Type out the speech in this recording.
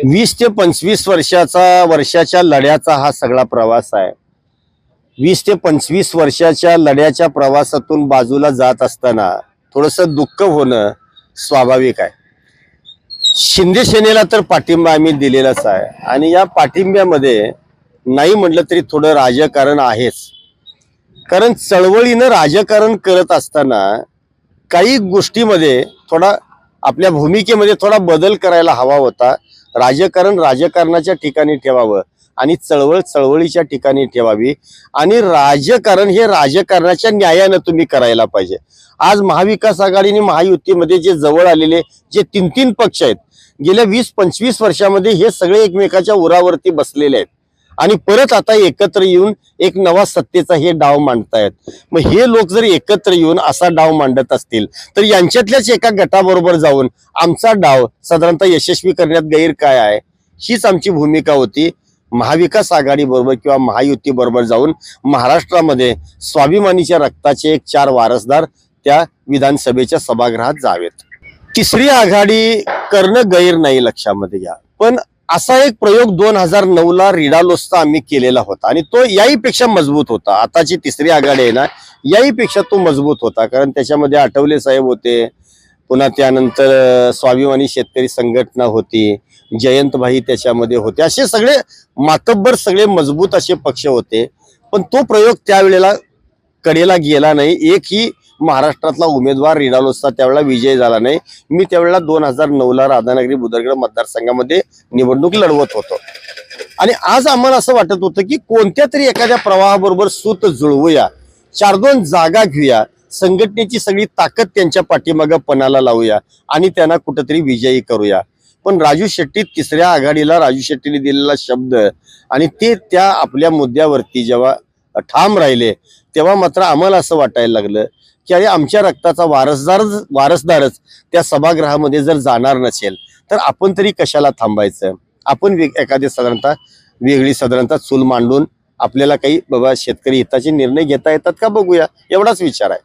20 ते 25 वर्षाच्या लढ्याचा हा सगळा प्रवास आहे। 20 ते 25 वर्षाच्या लढ्याच्या प्रवासातून बाजूला जात असताना थोडंसं दुःख होणं स्वाभाविक आहे। शिंदे सेनेला तर पाठिंबा आम्ही दिलेलाच आहे आणि या पाठिंब्यामध्ये नाही म्हटलं तरी थोडं राजकारण आहेच। कारण चळवळीनं राजकारण करत असताना काही गोष्टीमध्ये थोडा आपल्या भूमिकेमध्ये थोडा बदल करायला हवा होता। राजकारण राजकारणाच्या ठिकाणी ठेवावं आणि चळवळ चळवळीच्या ठिकाणी ठेवावी आणि राजकारण हे राजकारणाच्या न्यायानं तुम्ही करायला पाहिजे। आज महाविकास आघाडी आणि महायुतीमध्ये जे जवळ आलेले जे तीन पक्ष आहेत, गेल्या 20-25 वर्षामध्ये हे सगळे एकमेकाच्या उरावरती बसलेले आहेत आणि परत आता एकत्र येऊन एक नवा सत्तेचा हे डाव मांडतायत। मग हे लोक जर एकत्र येऊन असा डाव मांडत असतील तर यांच्यातल्याच एका गटाबरोबर जाऊन आमचा डाव साधारणतः यशस्वी करण्यात गैर काय आहे, हीच आमची भूमिका होती। महाविकास आघाडी बरोबर किंवा महायुती बरोबर जाऊन महाराष्ट्रामध्ये स्वाभिमानीच्या रक्ताचे एक 4 वारसदार त्या विधानसभेच्या सभागृहात जावेत। तिसरी आघाडी करणं गैर नाही, लक्षामध्ये घ्या। पण असा एक प्रयोग 2009 ला रिडालोसचा आम्ही केलेला होता आणि तो याहीपेक्षा मजबूत होता। आताची तिसरी आघाडी आहे ना, याहीपेक्षा तो मजबूत होता। कारण त्याच्यामध्ये आठवले साहेब होते, पुन्हा त्यानंतर स्वाभिमानी शेतकरी संघटना होती, जयंतभाई त्याच्यामध्ये होते, असे सगळे मातब्बर सगळे मजबूत असे पक्ष होते। पण तो प्रयोग त्यावेळेला कडेला गेला नाही। एकही महाराष्ट्रातला उमेदवार रिडालोसचा त्यावेळेला विजय झाला नाही। मी त्यावेळेला 2009 ला राधानगरी बुदरगड मतदारसंघामध्ये निवडणूक लढवत होतो आणि आज आम्हाला असं वाटत होतं की कोणत्या तरी एखाद्या प्रवाहाबरोबर सूत जुळवूया, 4-2 जागा घेऊया, संघटनेची सगळी ताकद त्यांच्या पाठीमागे पणाला लावूया आणि त्यांना कुठेतरी विजयी करूया। पण राजू शेट्टी तिसऱ्या आघाडीला राजू शेट्टीने दिलेला शब्द आणि ते त्या आपल्या मुद्द्यावरती जेव्हा ठाम राहिले तेव्हा मात्र आम्हाला असं वाटायला लागलं की अरे आमच्या रक्ताचा वारसदारच त्या सभागृहामध्ये जर जाणार नसेल तर आपण तरी कशाला थांबायचं। आपण एखादी साधारणतः चूल मांडून आपल्याला काही बाबा शेतकरी हिताचे निर्णय घेता येतात का बघूया, एवढाच विचार आहे।